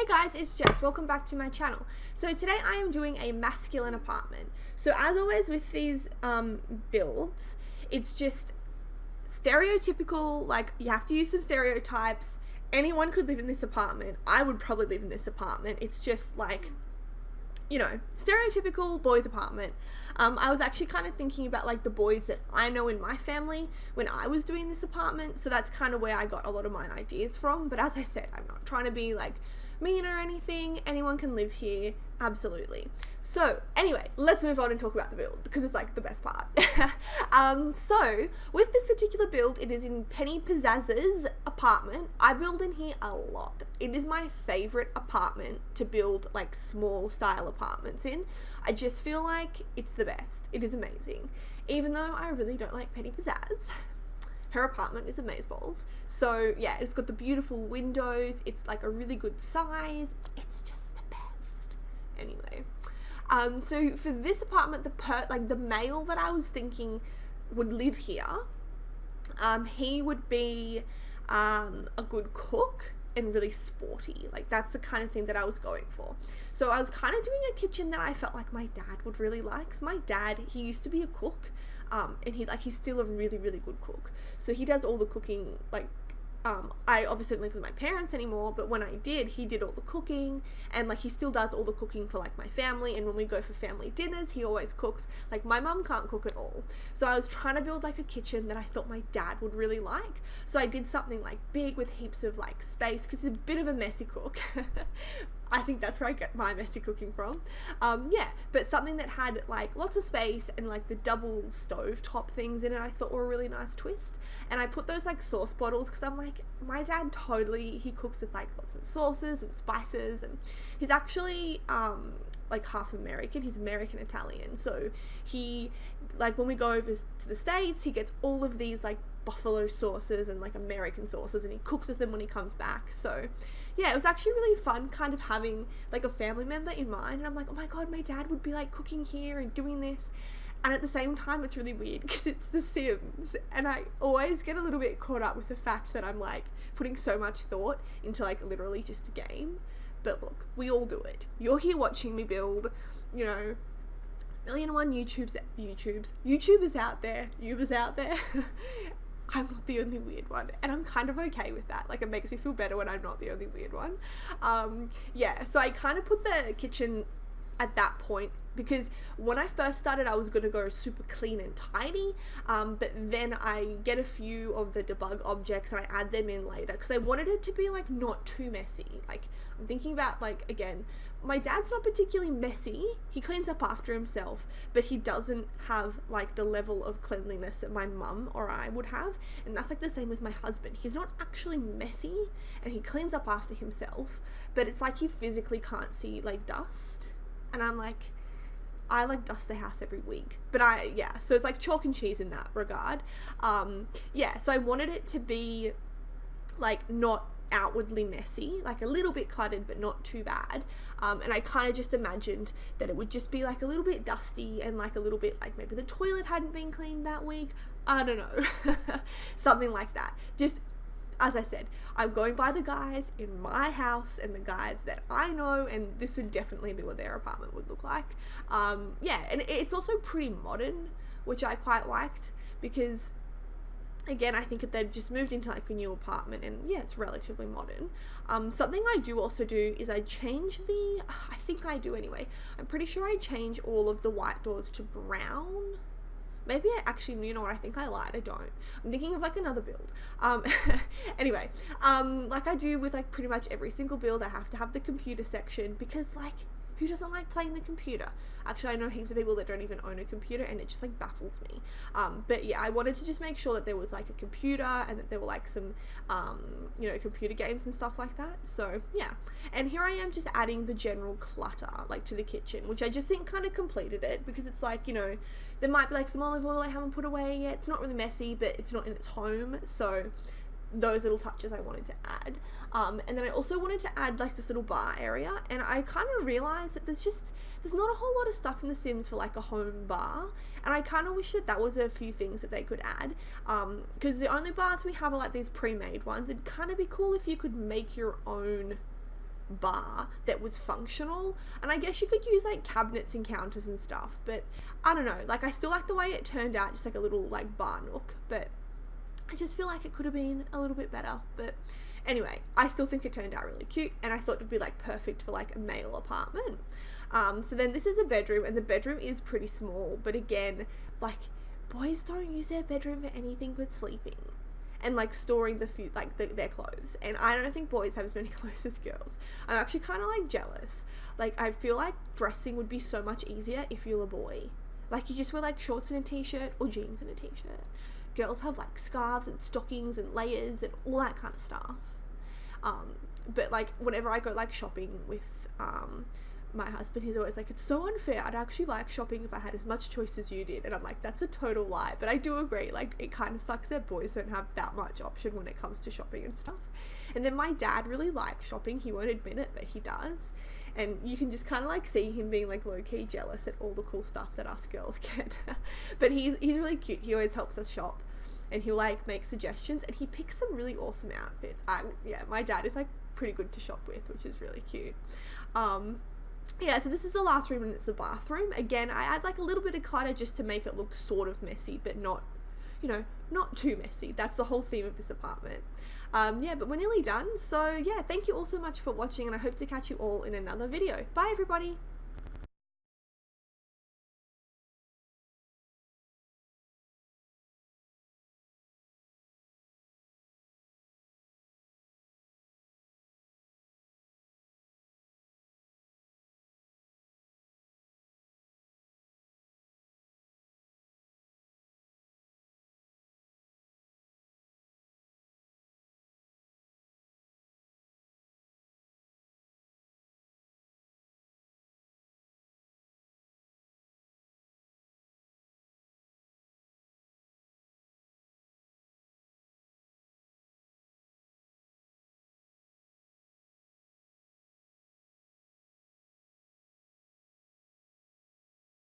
guys, it's Jess. Welcome back to my channel. So today I am doing a masculine apartment. So as always with these builds, it's just stereotypical, like you have to use some stereotypes. Anyone could live in this apartment. I would probably live in this apartment. It's just like, you know, stereotypical boys apartment. I was actually kind of thinking about like the boys that I know in my family when I was doing this apartment. So that's kind of where I got a lot of my ideas from. But as I said, I'm not trying to be like mean or anything. Anyone can live here, absolutely. So anyway, let's move on and talk about the build because it's like the best part. So with this particular build, it is in Penny Pizzazz's apartment. I build in here a lot. It is my favorite apartment to build like small style apartments in. I just feel like it's the best. It is amazing. Even though I really don't like Penny Pizzazz, her apartment is amazeballs. So yeah, it's got the beautiful windows. It's like a really good size. It's just the best. Anyway, so for this apartment, the male that I was thinking would live here, he would be a good cook and really sporty. Like that's the kind of thing that I was going for. So I was kind of doing a kitchen that I felt like my dad would really like, because my dad, he used to be a cook, and he's still a really, really good cook. So he does all the cooking, like, I obviously don't live with my parents anymore, but when I did, he did all the cooking, and like he still does all the cooking for like my family. And when we go for family dinners, he always cooks. Like my mum can't cook at all, so I was trying to build like a kitchen that I thought my dad would really like. So I did something like big with heaps of like space, because he's a bit of a messy cook. I think that's where I get my messy cooking from. Yeah, but something that had like lots of space and like the double stove top things in it, I thought were a really nice twist. And I put those like sauce bottles because I'm like, my dad totally, he cooks with like lots of sauces and spices, and he's actually like half American. He's American Italian. So he, like when we go over to the States, he gets all of these like buffalo sauces and like American sauces, and he cooks with them when he comes back. So yeah, it was actually really fun kind of having like a family member in mind, and I'm like, oh my god, my dad would be like cooking here and doing this. And at the same time, it's really weird because it's The Sims, and I always get a little bit caught up with the fact that I'm like putting so much thought into like literally just a game. But look, we all do it. You're here watching me build, you know, 1,000,001 YouTubers out there, YouTubers out there. I'm not the only weird one, and I'm kind of okay with that. Like, it makes me feel better when I'm not the only weird one. Yeah, so I kind of put the kitchen at that point, because when I first started, I was going to go super clean and tidy, but then I get a few of the debug objects and I add them in later, because I wanted it to be like not too messy. Like, I'm thinking about like, again, my dad's not particularly messy. He cleans up after himself, but he doesn't have like the level of cleanliness that my mum or I would have. And that's like the same with my husband. He's not actually messy, and he cleans up after himself, but it's like he physically can't see like dust. And I'm like, I like dust the house every week, but yeah, so it's like chalk and cheese in that regard. Yeah, so I wanted it to be like not outwardly messy, like a little bit cluttered but not too bad, and I kind of just imagined that it would just be like a little bit dusty and like a little bit like maybe the toilet hadn't been cleaned that week, I don't know. Something like that. Just as I said, I'm going by the guys in my house and the guys that I know, and this would definitely be what their apartment would look like. Yeah, and it's also pretty modern, which I quite liked, because again, I think that they've just moved into like a new apartment, and yeah, it's relatively modern. Something I do also do is I change I think I do anyway, I'm pretty sure I change all of the white doors to brown. Maybe I actually, you know what, I think I lied, I don't. I'm thinking of like another build. Anyway, like I do with like pretty much every single build, I have to have the computer section, because like, who doesn't like playing the computer? Actually, I know heaps of people that don't even own a computer, and it just like baffles me. But yeah, I wanted to just make sure that there was like a computer, and that there were like some, you know, computer games and stuff like that. So yeah, and here I am just adding the general clutter like to the kitchen, which I just think kind of completed it, because it's like, you know, there might be like some olive oil I haven't put away yet. It's not really messy, but it's not in its home, so those little touches I wanted to add. And then I also wanted to add like this little bar area, and I kind of realized that there's not a whole lot of stuff in The Sims for like a home bar, and I kind of wish that was a few things that they could add, because the only bars we have are like these pre-made ones. It'd kind of be cool if you could make your own bar that was functional, and I guess you could use like cabinets and counters and stuff, but I don't know, like I still like the way it turned out, just like a little like bar nook, but I just feel like it could have been a little bit better. But anyway, I still think it turned out really cute, and I thought it would be like perfect for like a male apartment. So then this is the bedroom, and the bedroom is pretty small, but again, like boys don't use their bedroom for anything but sleeping and like storing the food, like their clothes, and I don't think boys have as many clothes as girls. I'm actually kind of like jealous. Like I feel like dressing would be so much easier if you're a boy. Like you just wear like shorts and a t-shirt or jeans and a t-shirt. Girls have like scarves and stockings and layers and all that kind of stuff. But like whenever I go like shopping with my husband, he's always like, it's so unfair, I'd actually like shopping if I had as much choice as you did. And I'm like, that's a total lie. But I do agree, like it kind of sucks that boys don't have that much option when it comes to shopping and stuff. And then my dad really likes shopping, he won't admit it, but he does, and you can just kind of like see him being like low-key jealous at all the cool stuff that us girls get. But he's really cute, he always helps us shop, and he'll like make suggestions, and he picks some really awesome outfits. Yeah, my dad is like pretty good to shop with, which is really cute. Yeah, so this is the last room, and it's the bathroom. Again, I add like a little bit of clutter just to make it look sort of messy, but not, you know, not too messy. That's the whole theme of this apartment. Yeah, but we're nearly done. So yeah, thank you all so much for watching, and I hope to catch you all in another video. Bye everybody.